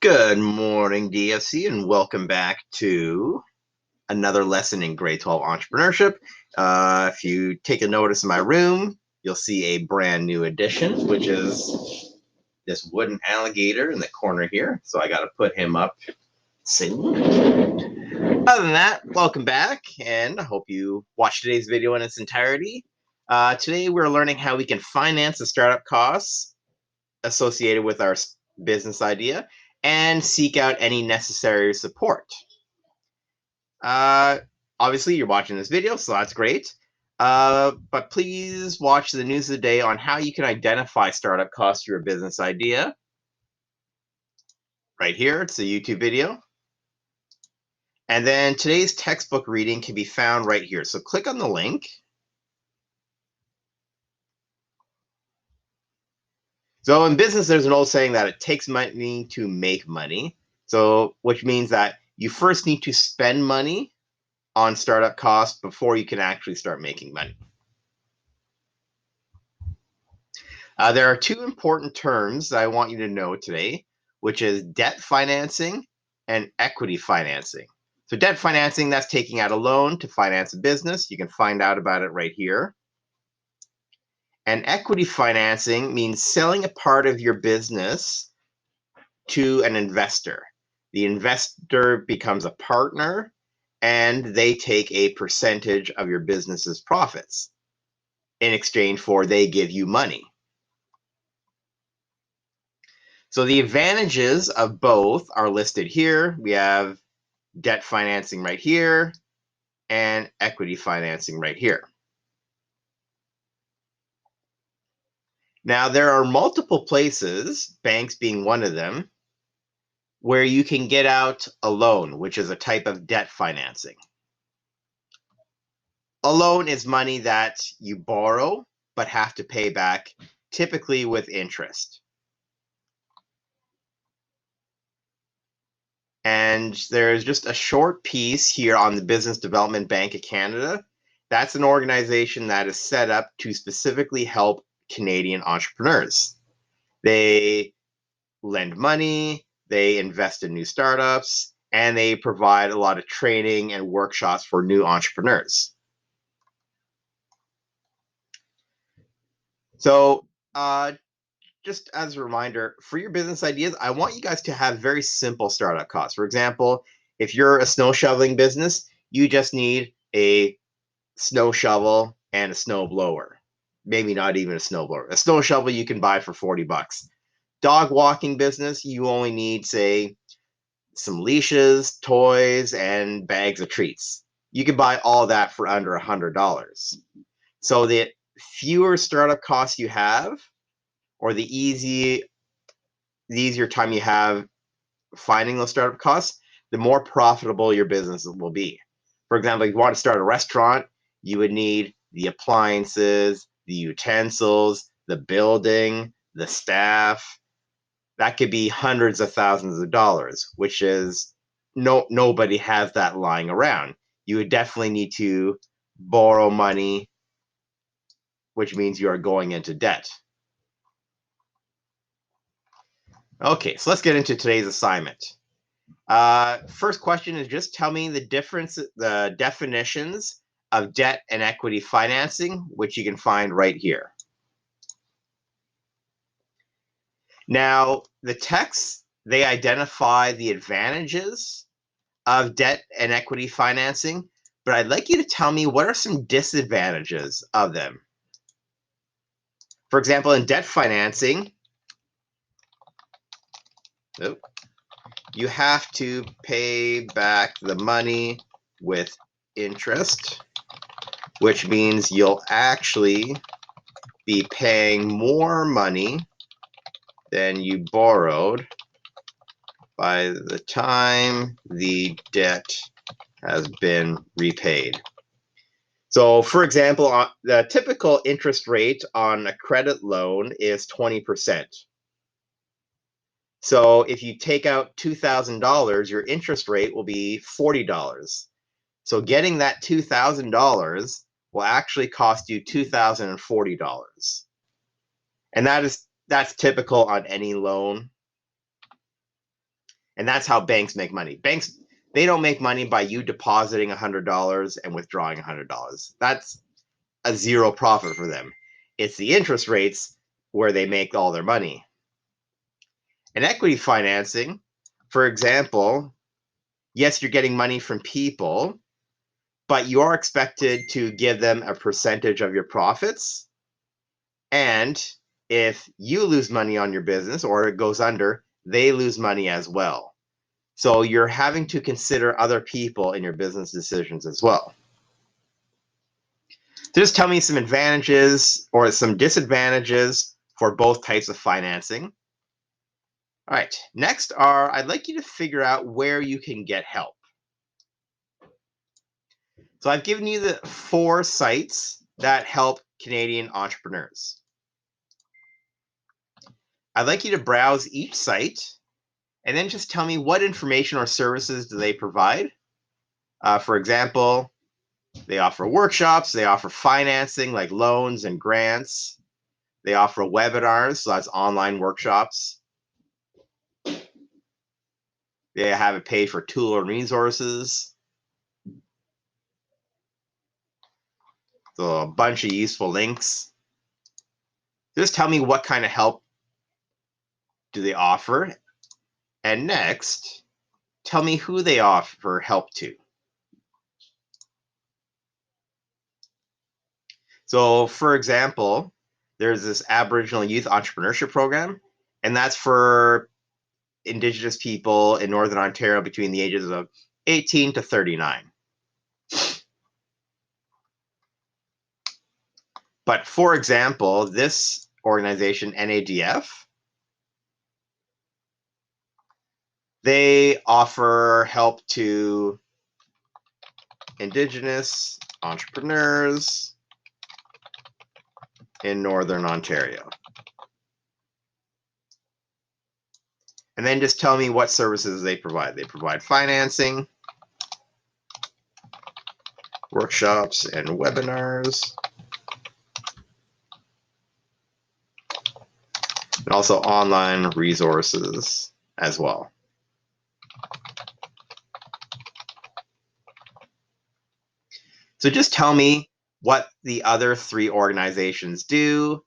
Good morning, DFC, and welcome back to another lesson in grade 12 entrepreneurship. If you take a notice in my room, you'll see a brand new addition, which is this wooden alligator in the corner here. So I got to put him up soon. Other than that, welcome back, and I hope you watched today's video in its entirety. Today, we're learning how we can finance the startup costs associated with our business idea and seek out any necessary support. Obviously, you're watching this video, so that's great. But please watch the news of the day on how you can identify startup costs for your business idea. Right here, it's a YouTube video. And then today's textbook reading can be found right here. So click on the link. So in business, there's an old saying that it takes money to make money. So which means that you first need to spend money on startup costs before you can actually start making money. There are two important terms that I want you to know today, which is debt financing and equity financing. So debt financing, that's taking out a loan to finance a business. You can find out about it right here. And equity financing means selling a part of your business to an investor. The investor becomes a partner and they take a percentage of your business's profits. In exchange for they give you money. So the advantages of both are listed here. We have debt financing right here and equity financing right here. Now, there are multiple places, banks being one of them, where you can get out a loan, which is a type of debt financing. A loan is money that you borrow but have to pay back, typically with interest. And there's just a short piece here on the Business Development Bank of Canada. That's an organization that is set up to specifically help Canadian entrepreneurs. They lend money, they invest in new startups, and they provide a lot of training and workshops for new entrepreneurs. So, just as a reminder, for your business ideas, I want you guys to have very simple startup costs. For example, if you're a snow shoveling business, you just need a snow shovel and a snow blower. Maybe not even a snow blower. A snow shovel you can buy for 40 bucks. Dog walking business, you only need, say, some leashes, toys, and bags of treats. You can buy all that for under $100. So the fewer startup costs you have, or the easier time you have finding those startup costs, the more profitable your business will be. For example, if you want to start a restaurant, you would need the appliances, the utensils, the building, the staff. That could be hundreds of thousands of dollars, which is nobody has that lying around. You would definitely need to borrow money, which means you are going into debt. Okay, so let's get into today's assignment. First question is just tell me the definitions of debt and equity financing, which you can find right here. Now, the texts, they identify the advantages of debt and equity financing, but I'd like you to tell me what are some disadvantages of them. For example, in debt financing, you have to pay back the money with interest, which means you'll actually be paying more money than you borrowed by the time the debt has been repaid. So, for example, the typical interest rate on a credit loan is 20%. So if you take out $2,000, your interest rate will be $40. So getting that $2,000 will actually cost you $2,040. And that's typical on any loan. And that's how banks make money. Banks, they don't make money by you depositing $100 and withdrawing $100. That's a zero profit for them. It's the interest rates where they make all their money. And equity financing, for example, yes, you're getting money from people, but you are expected to give them a percentage of your profits. And if you lose money on your business or it goes under, they lose money as well. So you're having to consider other people in your business decisions as well. So just tell me some advantages or some disadvantages for both types of financing. All right, next I'd like you to figure out where you can get help. So I've given you the 4 sites that help Canadian entrepreneurs. I'd like you to browse each site and then just tell me what information or services do they provide. For example, they offer workshops, they offer financing like loans and grants. They offer webinars, so that's online workshops. They have it paid for tool and resources. So a bunch of useful links. Just tell me what kind of help do they offer. And next, tell me who they offer help to. So for example, there's this Aboriginal Youth Entrepreneurship Program, and that's for Indigenous people in Northern Ontario between the ages of 18 to 39. But for example, this organization, NADF, they offer help to Indigenous entrepreneurs in Northern Ontario. And then just tell me what services they provide. They provide financing, workshops, and webinars, and also online resources as well. So just tell me what the other 3 organizations do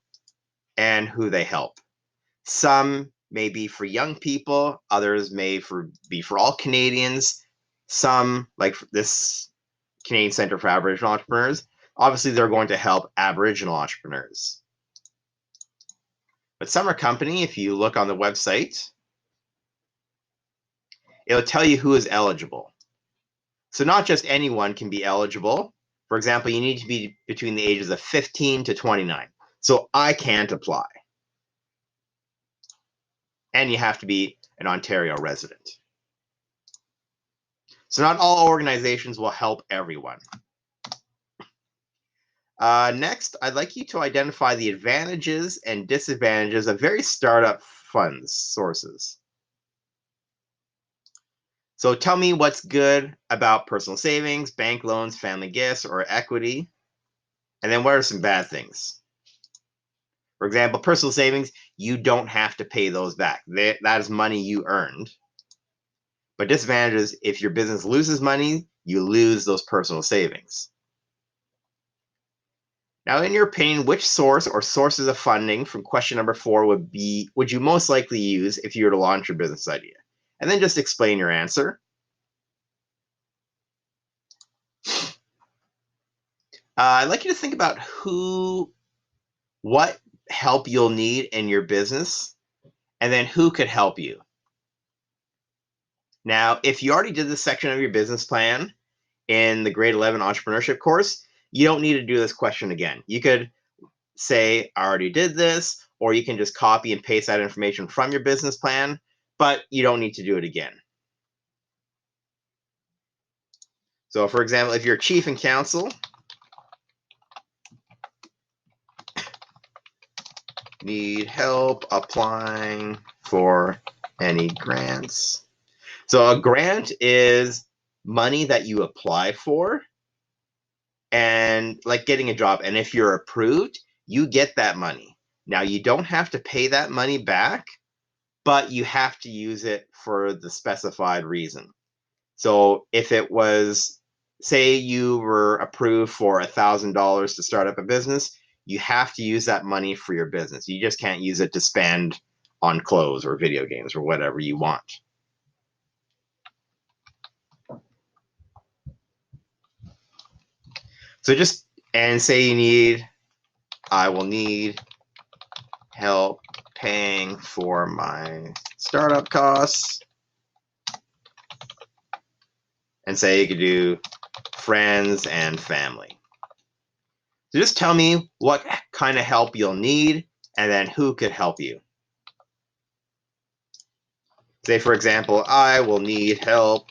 and who they help. Some may be for young people, others may be for all Canadians. Some, like this Canadian Centre for Aboriginal Entrepreneurs, obviously they're going to help Aboriginal entrepreneurs. But Summer Company, if you look on the website, it'll tell you who is eligible. So not just anyone can be eligible. For example, you need to be between the ages of 15 to 29. So I can't apply. And you have to be an Ontario resident. So not all organizations will help everyone. Next, I'd like you to identify the advantages and disadvantages of various startup funds sources. So tell me what's good about personal savings, bank loans, family gifts, or equity, and then what are some bad things? For example, personal savings, you don't have to pay those back. That is money you earned. But disadvantages, if your business loses money, you lose those personal savings. Now, in your opinion, which source or sources of funding from question number 4 would you most likely use if you were to launch your business idea? And then just explain your answer. I'd like you to think about what help you'll need in your business, and then who could help you. Now, if you already did this section of your business plan in the grade 11 entrepreneurship course, you don't need to do this question again. You could say, I already did this, or you can just copy and paste that information from your business plan, but you don't need to do it again. So for example, if you're chief and counsel, need help applying for any grants. So a grant is money that you apply for, and like getting a job. And if you're approved, you get that money. Now, you don't have to pay that money back, but you have to use it for the specified reason. So if it was, say you were approved for $1,000 to start up a business, you have to use that money for your business. You just can't use it to spend on clothes or video games or whatever you want. So just, and say you need, I will need help paying for my startup costs. And say you could do friends and family. So just tell me what kind of help you'll need and then who could help you. Say, for example, I will need help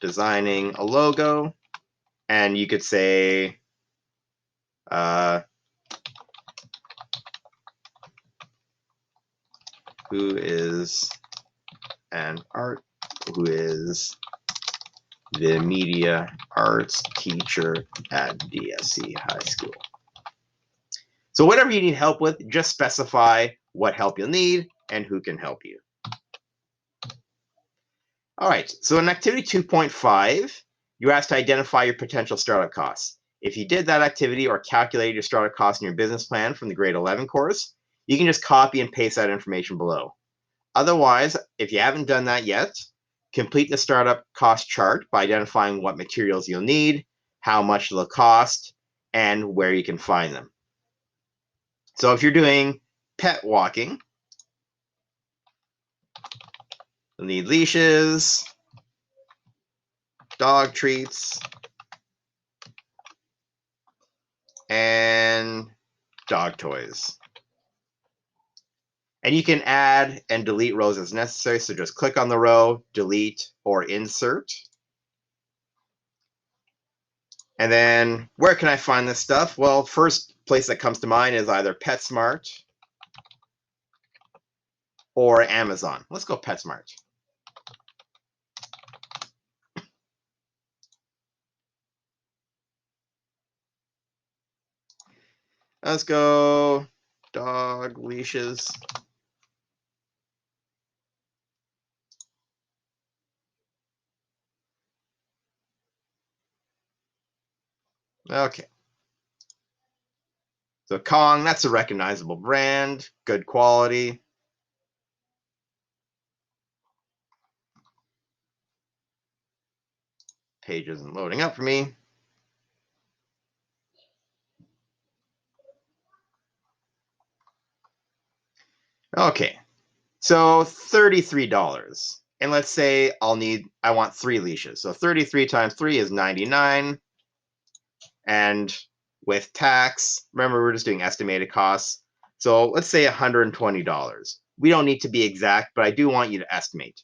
designing a logo. And you could say, who is the media arts teacher at DSC High School. So whatever you need help with, just specify what help you'll need and who can help you. All right, so in activity 2.5, you're asked to identify your potential startup costs. If you did that activity or calculated your startup costs in your business plan from the grade 11 course, you can just copy and paste that information below. Otherwise, if you haven't done that yet, complete the startup cost chart by identifying what materials you'll need, how much they'll cost, and where you can find them. So if you're doing pet walking, you'll need leashes, dog treats, and dog toys. And you can add and delete rows as necessary. So just click on the row, delete, or insert. And then where can I find this stuff? Well, first place that comes to mind is either PetSmart or Amazon. Let's go PetSmart. Let's go dog leashes. Okay. So Kong, that's a recognizable brand, good quality. Page isn't loading up for me. Okay, so $33. And let's say I want 3 leashes. So 33 times 3 is 99. And with tax, remember we're just doing estimated costs. So let's say $120. We don't need to be exact, but I do want you to estimate.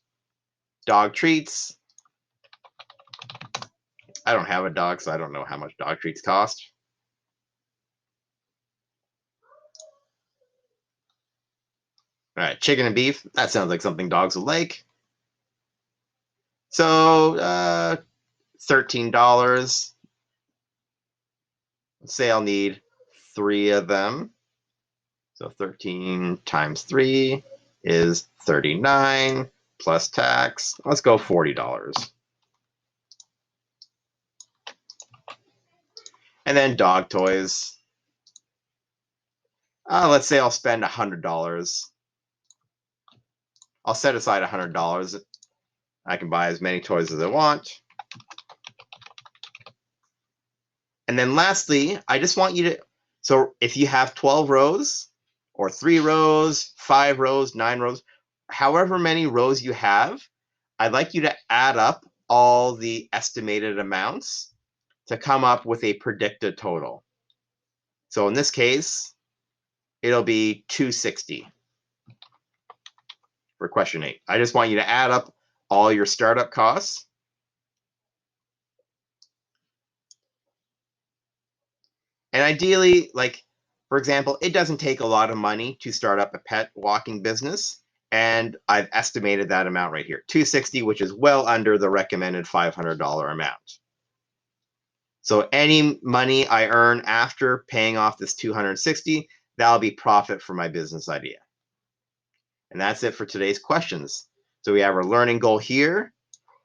Dog treats. I don't have a dog, so I don't know how much dog treats cost. All right, chicken and beef. That sounds like something dogs will like. So $13. Let's say I'll need 3 of them. So 13 times 3 is 39 plus tax. Let's go $40. And then dog toys. Let's say I'll spend $100. I'll set aside $100. I can buy as many toys as I want. And then lastly, I just want you to, so if you have 12 rows or 3 rows, 5 rows, 9 rows, however many rows you have, I'd like you to add up all the estimated amounts to come up with a predicted total. So in this case, it'll be 260 for question 8. I just want you to add up all your startup costs. And ideally, like, for example, it doesn't take a lot of money to start up a pet walking business. And I've estimated that amount right here, 260, which is well under the recommended $500 amount. So any money I earn after paying off this 260, that'll be profit for my business idea. And that's it for today's questions. So we have our learning goal here.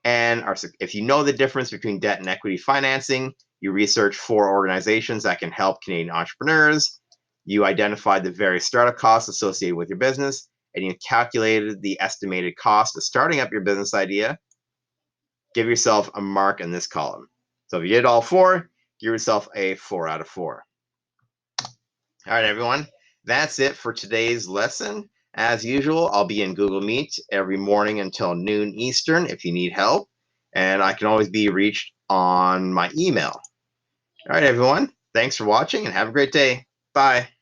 And if you know the difference between debt and equity financing, you research 4 organizations that can help Canadian entrepreneurs. You identified the various startup costs associated with your business, and you calculated the estimated cost of starting up your business idea. Give yourself a mark in this column. So if you did all 4, give yourself a 4 out of 4. All right, everyone. That's it for today's lesson. As usual, I'll be in Google Meet every morning until noon Eastern if you need help. And I can always be reached on my email. All right, everyone. Thanks for watching and have a great day. Bye.